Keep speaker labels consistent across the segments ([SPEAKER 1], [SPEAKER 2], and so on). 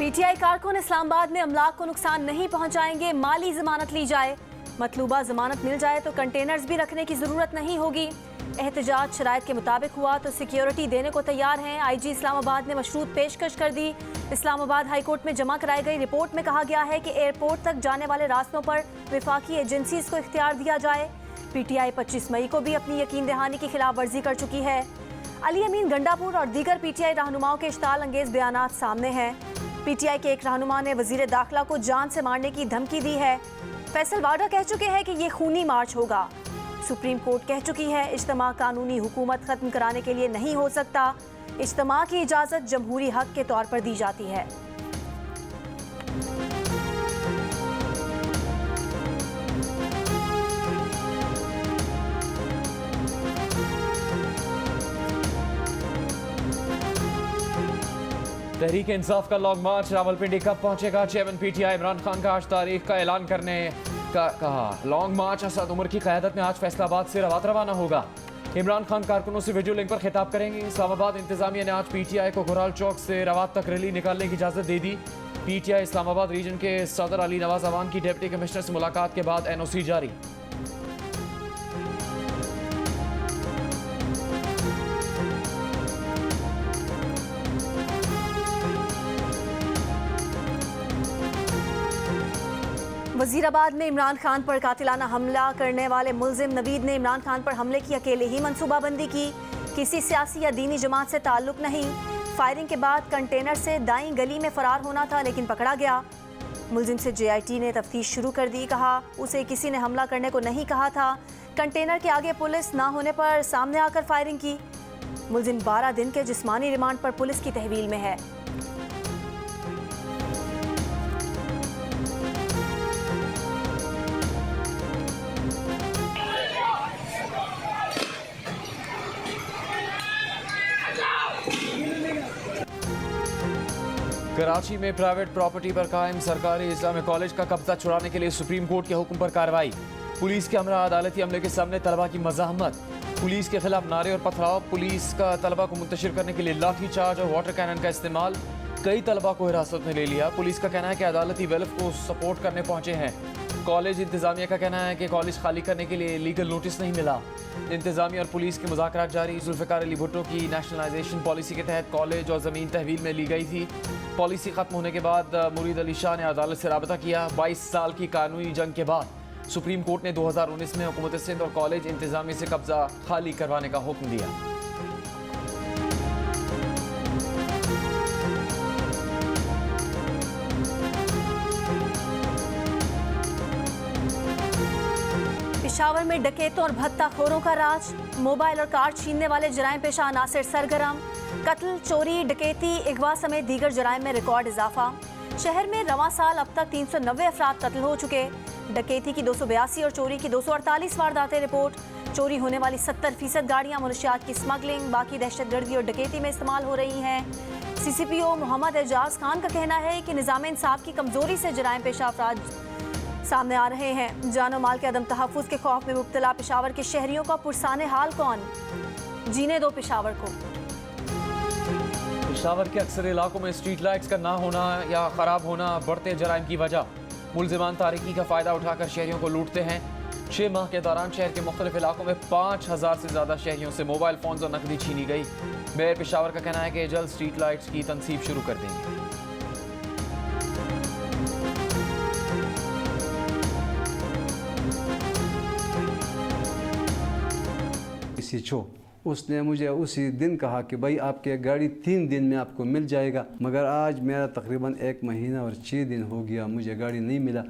[SPEAKER 1] PTI कारकुन इस्लामाबाद में अमलाक को नुकसान नहीं पहुंचाएंगे, माली जमानत ली जाए। मतलूबा जमानत मिल जाए तो कंटेनर्स भी रखने की जरूरत नहीं होगी। एहतजाज शराइत के मुताबिक हुआ तो सिक्योरिटी देने को तैयार हैं। आईजी इस्लामाबाद ने मशरूत पेशकश कर दी। इस्लामाबाद हाई कोर्ट में जमा कराई गई रिपोर्ट में कहा गया है कि एयरपोर्ट तक जाने वाले रास्तों पर विफाकी एजेंसीज को इख्तियार दिया जाए। पीटीआई 25 मई को भी अपनी यकीन दहानी की खिलाफ वर्जी कर चुकी है। अली अमीन गंडापुर और दीगर पीटीआई रहनुमाओं के इश्ताल अंगेज बयानात सामने हैं। पीटीआई के एक रहनुमा ने वजीर दाखिला को जान से मारने की धमकी दी है। फैसल वाडा कह चुके हैं कि ये खूनी मार्च होगा। सुप्रीम कोर्ट कह चुकी है इज्तिमा कानूनी हुकूमत खत्म कराने के लिए नहीं हो सकता। इज्तिमा की इजाजत जमहूरी हक के तौर पर दी जाती है।
[SPEAKER 2] तहरीक इंसाफ का लॉन्ग मार्च रावलपिंडी कब पहुंचेगा? चेयरमैन पीटीआई इमरान खान का आज तारीख का ऐलान करने का कहा। लॉन्ग मार्च असद उमर की क़यादत में आज फैसलाबाद से रवात रवाना होगा। इमरान खान कारकुनों से वीडियो लिंक पर खिताब करेंगे। इस्लामाबाद इंतजामिया ने आज पीटीआई को घुराल चौक से रवात तक रैली निकालने की इजाज़त दे दी। पीटीआई इस्लामाबाद रीजन के सदर अली नवाज अवान की डिप्टी कमिश्नर से मुलाकात के बाद एनओसी जारी।
[SPEAKER 1] वजीराबाद में इमरान खान पर कातिलाना हमला करने वाले मुल्जिम नवीद ने इमरान खान पर हमले की अकेले ही मंसूबाबंदी की। किसी सियासी या दीनी जमात से ताल्लुक नहीं। फायरिंग के बाद कंटेनर से दाईं गली में फरार होना था लेकिन पकड़ा गया। मुल्जिम से जेआईटी ने तफ्तीश शुरू कर दी। कहा उसे किसी ने हमला करने को नहीं कहा था। कंटेनर के आगे पुलिस ना होने पर सामने आकर फायरिंग की। मुल्जिम 12 दिन के जिस्मानी रिमांड पर पुलिस की तहवील में है।
[SPEAKER 2] कराची में प्राइवेट प्रॉपर्टी पर कायम सरकारी इस्लामिक कॉलेज का कब्जा छुड़ाने के लिए सुप्रीम कोर्ट के हुक्म पर कार्रवाई। पुलिस के हमरा अदालती अमले के सामने तलबा की मज़ाहमत। पुलिस के खिलाफ नारे और पथराव। पुलिस का तलबा को मुंतशिर करने के लिए लाठी चार्ज और वाटर कैनन का इस्तेमाल। कई तलबा को हिरासत में ले लिया। पुलिस का कहना है कि अदालती वेल्फ को सपोर्ट करने पहुंचे हैं। कॉलेज इंतजामिया का कहना है कि कॉलेज खाली करने के लिए लीगल नोटिस नहीं मिला। इंतजामिया और पुलिस के मुज़ाकरात जारी। जुल्फ़िकार अली भुट्टो की नेशनलाइजेशन पॉलिसी के तहत कॉलेज और ज़मीन तहवील में ली गई थी। पॉलिसी खत्म होने के बाद मुरीद अली शाह ने अदालत से राबता किया। 22 साल की कानूनी जंग के बाद सुप्रीम कोर्ट ने 2019 में हुकूमत सिंध और कॉलेज इंतजामिया से कब्जा खाली करवाने का हुक्म दिया।
[SPEAKER 1] पेशावर में डकैतों और भत्ताखोरों का राज। मोबाइल और कार्ड छीनने वाले जराइम पेशा अनासिर सरगर्म। कत्ल, चोरी, डकैती, अगवा समेत दीगर जराइम में रिकॉर्ड इजाफा। शहर में रवां साल अब तक 390 अफराद कत्ल हो चुके। डकैती की 282 और चोरी की 248 वारदातें रिपोर्ट। चोरी होने वाली 70% गाड़ियां मुनशियात की स्मगलिंग, बाकी दहशतगर्दी और डकैती में इस्तेमाल हो रही हैं। CCPO मोहम्मद एजाज खान का कहना है कि निज़ाम इंसाफ की कमजोरी से जराइम पेशा अफराद सामने आ रहे हैं। जानो माल के अदम तहफ़्फ़ुज़ के खौफ में मुब्तला पेशावर के शहरियों का पुरसाने हाल कौन? जीने दो पेशावर को।
[SPEAKER 2] पेशावर के अक्सर इलाकों में स्ट्रीट लाइट्स का ना होना या ख़राब होना बढ़ते जराइम की वजह। मुलजिमान तारीकी का फ़ायदा उठाकर शहरियों को लूटते हैं। 6 माह के दौरान शहर के मुख्तलिफ इलाकों में 5000 से ज़्यादा शहरियों से मोबाइल फ़ोन और नकदी छीनी गई। मेयर पेशावर का कहना है कि जल्द स्ट्रीट लाइट्स की तनसीब शुरू कर देंगे।
[SPEAKER 3] उसने मुझे उसी दिन कहा कि भाई आपकी गाड़ी 3 दिन में आपको मिल जाएगा, मगर आज मेरा तकरीबन 1 महीना और 6 दिन हो गया, मुझे गाड़ी नहीं मिला।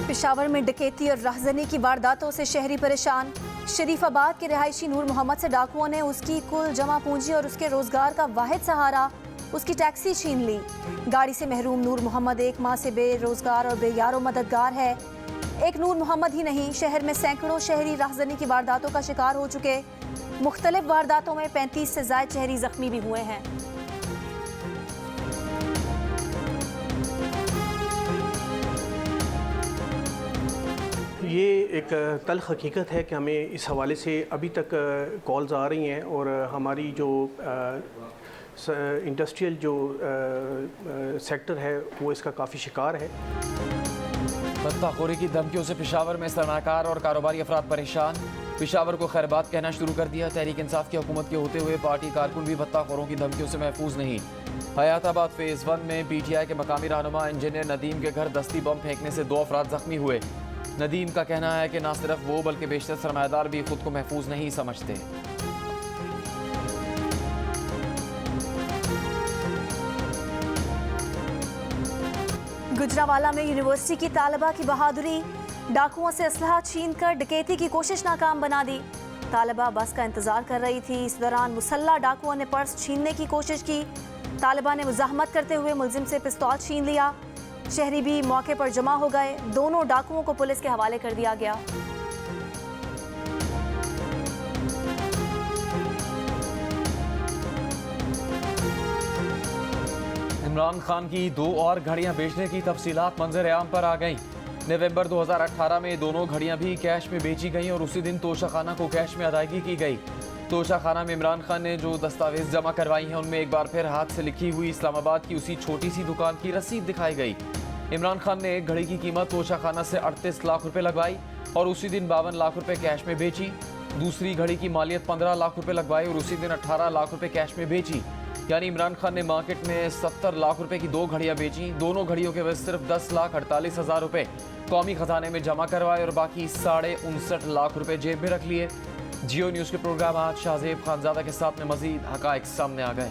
[SPEAKER 1] पेशावर में डकैती और राहजनी की वारदातों से शहरी परेशान। शरीफाबाद के रिहायशी नूर मोहम्मद से डाकुओं ने उसकी कुल जमा पूंजी और उसके रोजगार का वाहिद सहारा, उसकी टैक्सी छीन ली। गाड़ी से महरूम नूर मोहम्मद 1 माह से बेरोजगार और बेयारो मददगार है। एक नूर मोहम्मद ही नहीं, शहर में सैकड़ों शहरी राहजनी की वारदातों का शिकार हो चुके। मुख्तलिफ वारदातों में 35 से ज़ायद शहरी जख्मी भी हुए हैं।
[SPEAKER 4] ये एक तल्ख़ हकीकत है कि हमें इस हवाले से अभी तक कॉल्स आ रही हैं और हमारी जो इंडस्ट्रियल जो सेक्टर है वो इसका काफ़ी शिकार है।
[SPEAKER 2] बत्ताखोरी की धमकियों से पेशावर में सरमाकार और कारोबारी अफराद परेशान। पेशावर को खैरबाद कहना शुरू कर दिया। तहरीक इंसाफ की हुकूमत के होते हुए पार्टी कारकुन भी बत्ताखोरों की धमकियों से महफूज नहीं। हयाताबाद फेज़ 1 में PTI के मकामी रहनुमा इंजीनियर नदीम के घर दस्ती बम फेंकने से 2 अफराद जख्मी हुए। नदीम का कहना है कि न सिर्फ वो बल्कि बेशतर सरमायादार भी खुद को महफूज नहीं समझते।
[SPEAKER 1] गुजरावाला में यूनिवर्सिटी की तालिबा की बहादुरी, डाकुओं से असलहा छीन कर डकैती की कोशिश नाकाम बना दी। तालिबा बस का इंतजार कर रही थी। इस दौरान मुसल्ला डाकुओं ने पर्स छीनने की कोशिश की। तालिबा ने मुज़ाहमत करते हुए मुलजिम से पिस्तौल छीन लिया। शहरी भी मौके पर जमा हो गए। दोनों डाकुओं को पुलिस के हवाले कर दिया गया।
[SPEAKER 2] इमरान खान की 2 और घड़ियां बेचने की तफसीलात मंजर आम पर आ गईं। नवंबर 2018 में दोनों घड़ियां भी कैश में बेची गईं और उसी दिन तोशाखाना को कैश में अदायगी की गई। तोशाखाना में इमरान खान ने जो दस्तावेज जमा करवाई हैं उनमें एक बार फिर हाथ से लिखी हुई इस्लामाबाद की उसी छोटी सी दुकान की रसीद दिखाई गई। इमरान खान ने एक घड़ी की कीमत तोशाखाना से 38 लाख रुपए लगवाई और उसी दिन 52 लाख रुपए कैश में बेची। दूसरी घड़ी की मालियत 15 लाख रुपए लगवाई और उसी दिन 18 लाख रुपए कैश में बेची। यानी इमरान खान ने मार्केट में 70 लाख रुपए की 2 घड़ियां बेची। दोनों घड़ियों के वजह सिर्फ 10,48,000 रुपए कौमी खजाने में जमा करवाए और बाकी 59.5 लाख रुपए जेब में रख लिए। जियो न्यूज़ के प्रोग्राम आज शाहजेब खानजादा के साथ में मजीद हकाइक सामने आ गए।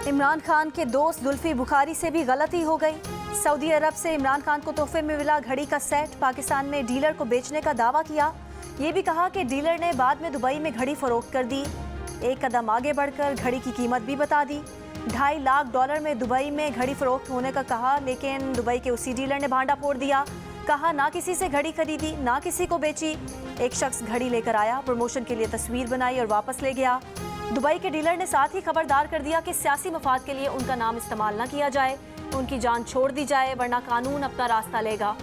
[SPEAKER 1] इमरान खान के दोस्त जुल्फी बुखारी से भी गलती हो गई। सऊदी अरब से इमरान खान को तोहफे में मिला घड़ी का सेट। पाकिस्तान में डीलर को बेचने का दावा किया। ये भी कहा कि डीलर ने बाद में दुबई में घड़ी फरोख्त कर दी। एक कदम आगे बढ़कर घड़ी की कीमत भी बता दी। $2.5 लाख में दुबई में घड़ी फरोख्त होने का कहा, लेकिन दुबई के उसी डीलर ने भांडा फोड़ दिया। कहा ना किसी से घड़ी खरीदी ना किसी को बेची। एक शख्स घड़ी लेकर आया, प्रमोशन के लिए तस्वीर बनाई और वापस ले गया। दुबई के डीलर ने साथ ही खबरदार कर दिया कि सियासी मफाद के लिए उनका नाम इस्तेमाल ना किया जाए, उनकी जान छोड़ दी जाए, वरना कानून अपना रास्ता लेगा।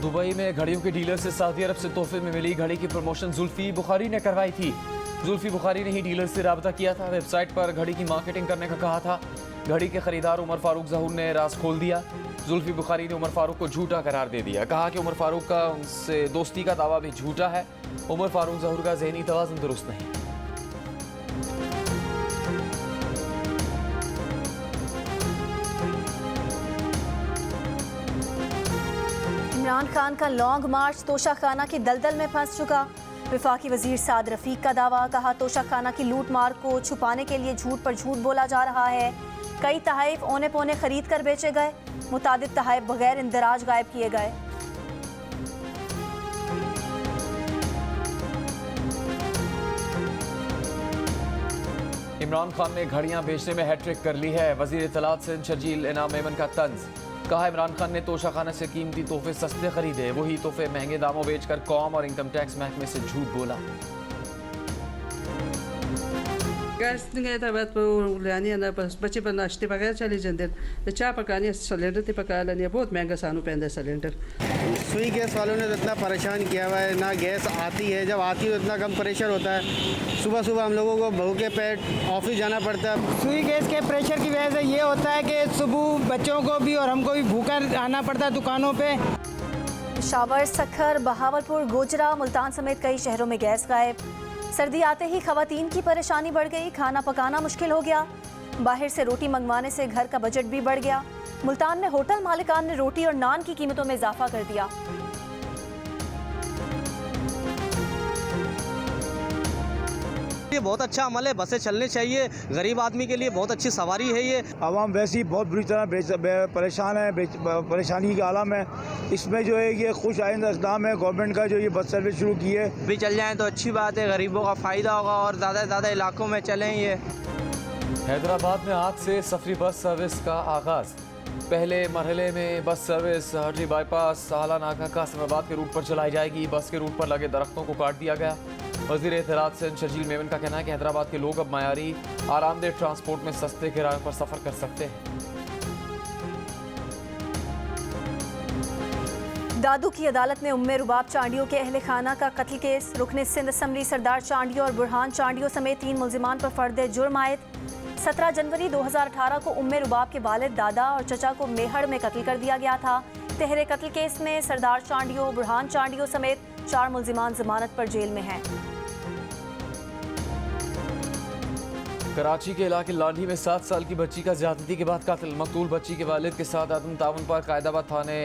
[SPEAKER 2] दुबई में घड़ियों के डीलर से सऊदी अरब से तोहफे में मिली घड़ी की प्रमोशन जुल्फी बुखारी ने करवाई थी। जुल्फी बुखारी ने ही डीलर से राब्ता किया था, वेबसाइट पर घड़ी की मार्केटिंग करने का कहा था। घड़ी के खरीदार उमर फारूक ज़हूर ने राज खोल दिया। जुल्फी बुखारी ने उमर फारूक को झूठा करार दे दिया। कहा कि उमर फारूक का उनसे दोस्ती का दावा भी झूठा है। उमर फारूक ज़हूर का ज़हनी तवाज़ुन दुरुस्त नहीं।
[SPEAKER 1] इमरान खान का लॉन्ग मार्च तोशाखाना की दलदल में फंस चुका। वफाकी वजीर साद रफीक का दावा। कहा तोशाखाना की लूट मार को छुपाने के लिए झूठ पर झूठ बोला जा रहा है। कई तहाइफ औने पौने खरीद कर बेचे गए। मुतादिद तहाइफ बगैर इंदराज गायब किए गए।
[SPEAKER 2] इमरान खान ने घड़ियां बेचने में हैट्रिक कर ली है। वजीर इत्तलात सिंध शर्जील इनाम मेमन का तंज। कहा इमरान खान ने तोशाखाना से कीमती तोहफे सस्ते खरीदे, वही तोहफे महंगे दामों बेचकर कौम और इनकम टैक्स महकमे से झूठ बोला।
[SPEAKER 5] बच्चे पर नाश्ते वगैरह चले जाते चाय पकाने सिलेंडर तो पका लेनी बहुत महंगा सानू पैदा सिलेंडर।
[SPEAKER 6] सुई गैस वालों ने तो इतना परेशान किया हुआ है, ना गैस आती है, जब आती है इतना कम प्रेशर होता है। सुबह सुबह हम लोगों को भूखे पेट ऑफिस जाना पड़ता है।
[SPEAKER 7] सुई गैस के प्रेशर की वजह से ये होता है कि सुबह बच्चों को भी और हमको भी भूखा आना पड़ता है दुकानों पे।
[SPEAKER 1] पेशावर, सखर, बहावलपुर, गोजरा, मुल्तान समेत कई शहरों में गैस गायब। सर्दी आते ही खवातीन की परेशानी बढ़ गई। खाना पकाना मुश्किल हो गया। बाहर से रोटी मंगवाने से घर का बजट भी बढ़ गया। मुल्तान में होटल मालिकान ने रोटी और नान की कीमतों में इजाफा कर दिया।
[SPEAKER 8] ये बहुत अच्छा अमल है, बसें चलनी चाहिए, गरीब आदमी के लिए बहुत अच्छी सवारी है ये।
[SPEAKER 9] आवाम वैसे ही बहुत बुरी तरह परेशान है, परेशानी के आलम है। इसमें जो है ये खुश आइंदा इक़दाम है गवर्नमेंट का, जो ये बस सर्विस शुरू की है।
[SPEAKER 8] भी चल जाएँ तो अच्छी बात है, गरीबों का फ़ायदा होगा और ज़्यादा से ज़्यादा इलाकों में चलें ये।
[SPEAKER 2] हैदराबाद में आज से सफरी बस सर्विस का आगाज। पहले मरहले में बस सर्विस हटरी बाईपास साला नाका कासिमाबाद के रूट पर चलाई जाएगी। बस के रूट पर लगे दरख्तों को काट दिया गया। वज़ीर इत्तलात सिंध शर्जील मेमन का कहना है कि हैदराबाद के लोग अब मायारी आरामदेह ट्रांसपोर्ट में सस्ते किराए पर सफर कर सकते हैं।
[SPEAKER 1] दादू की अदालत ने उम्मे रुबाब चांडियों के अहले खाना का कत्ल केस। रुकने सिंध असम्बली सरदार चांडियों और बुरहान चांडियों समेत 3 मुल्जिमान पर फर्द जुर्म आयद। 17 जनवरी 2018 को उम्मे रुबाब के वालिद दादा और चचा को मेहड़ में कत्ल कर दिया गया था। तहरे कत्ल केस में सरदार चांडियों बुरहान चांडियों समेत 4 मुल्जिमान जमानत पर जेल में हैं।
[SPEAKER 2] कराची के इलाके लाठी में 7 साल की बच्ची का ज्यादती के बाद कत्ल। मकतूल बच्ची के वालिद के साथ अदम ताउन पर कायदाबाद थाने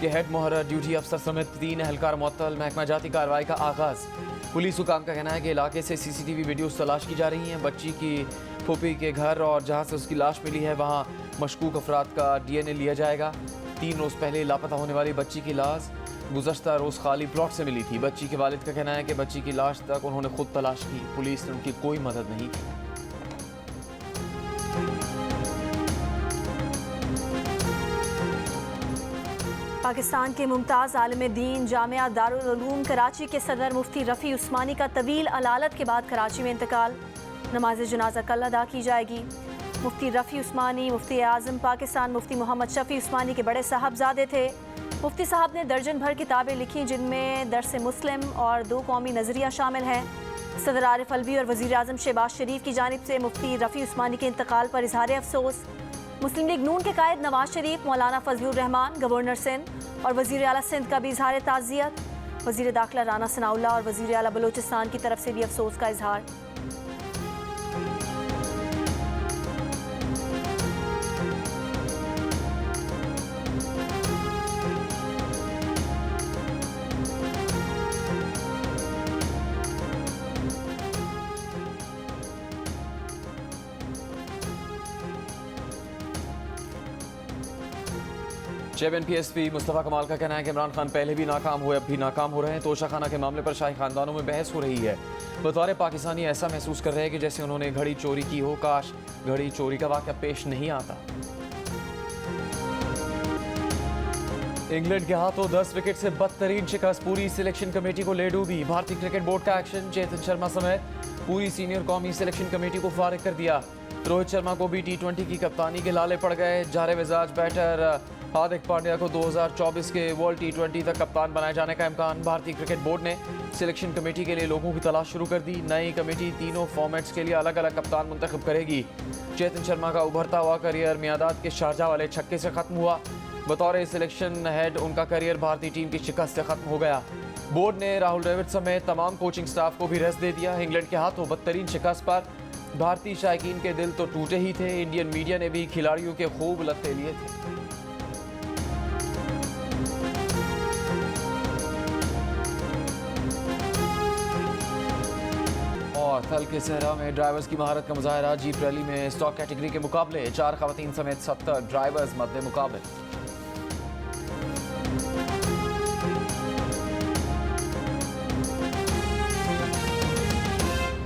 [SPEAKER 2] के हेड मोहर्रर ड्यूटी अफसर समेत 3 एहलकार मुअत्तल। महकमा जाती कार्रवाई का आगाज। पुलिस हुकाम का कहना है कि इलाके से सीसीटीवी वीडियोस तलाश की जा रही हैं। बच्ची की फूफी के घर और जहां से उसकी लाश मिली है वहां मशकूक अफराद का डीएनए लिया जाएगा। 3 रोज पहले लापता होने वाली बच्ची की लाश गुज़श्ता रोज खाली प्लॉट से मिली थी। बच्ची के वालिद का कहना है कि बच्ची की लाश तक उन्होंने खुद तलाश की। पुलिस ने उनकी कोई मदद नहीं की।
[SPEAKER 1] पाकिस्तान के मुमताज़ आलिम दीन जामिया दारुल उलूम कराची के सदर मुफ्ती रफ़ी उस्मानी का तवील अलालत के बाद कराची में इंतकाल। नमाज जनाजा कल अदा की जाएगी। मुफ्ती रफ़ी उस्मानी मुफ्ती आज़म पाकिस्तान मुफ्ती मोहम्मद शफ़ी उस्मानी के बड़े साहबजादे थे। मुफ्ती साहब ने दर्जन भर किताबें लिखी जिनमें दर्स मुस्लिम और 2 कौमी नज़रिया शामिल हैं। सदर आरिफ अलवी और वज़ीर आज़म शहबाज शरीफ की जानिब से मुफ्ती रफ़ी उस्मानी के इंतकाल पर इजहार अफसोस। मुस्लिम लीग नून के कायद नवाज शरीफ, मौलाना फजलुर रहमान, गवर्नर सिंध और वज़ीर आला सिंध का भी इजहार ताज़ियत। वज़ीर दाखिला राना सनाउल्लाह और वज़ीर आला बलोचिस्तान की तरफ से भी अफसोस का इजहार।
[SPEAKER 2] चेयरमैन पीएसपी मुस्तफ़ा कमाल का कहना है कि इमरान खान पहले भी नाकाम हुए, अब भी नाकाम हो रहे हैं। तोशा खाना के मामले पर शाही खानदानों में बहस हो रही है। बतौर पाकिस्तानी ऐसा महसूस कर रहे हैं कि जैसे उन्होंने घड़ी चोरी की हो। काश घड़ी चोरी का वाक़या पेश नहीं आता। इंग्लैंड के हाथों 10 विकेट से बदतरीन शिकस्त। पूरी सिलेक्शन कमेटी को ले डूबी। भारतीय क्रिकेट बोर्ड का एक्शन। चेतन शर्मा समेत पूरी सीनियर कौमी सिलेक्शन कमेटी को फारिग कर दिया। रोहित शर्मा को भी T20 की कप्तानी के लाले पड़ गए। जारे मिजाज बैटर हार्दिक पांड्या को 2024 के वर्ल्ड T20 तक कप्तान बनाए जाने का इम्कान। भारतीय क्रिकेट बोर्ड ने सिलेक्शन कमेटी के लिए लोगों की तलाश शुरू कर दी। नई कमेटी तीनों फॉर्मेट्स के लिए अलग अलग कप्तान मुंतखब करेगी। चेतन शर्मा का उभरता हुआ करियर मियादाद के शारजा वाले छक्के से खत्म हुआ। बतौर सिलेक्शन हेड उनका करियर भारतीय टीम की शिकस्त से खत्म हो गया। बोर्ड ने राहुल द्रविड़ समेत तमाम कोचिंग स्टाफ को भी रेस्ट दे दिया। इंग्लैंड के हाथों बदतरीन शिकस्त पर भारतीय शायकीन के दिल तो टूटे ही थे। इंडियन मीडिया ने भी खिलाड़ियों के खूब लत्ते लिए थे। और थल के सहरा में ड्राइवर्स की महारत का मुजाहरा। जीप रैली में स्टॉक कैटेगरी के मुकाबले 4 खवातीन समेत 70 ड्राइवर्स मद्दे मुकाबले।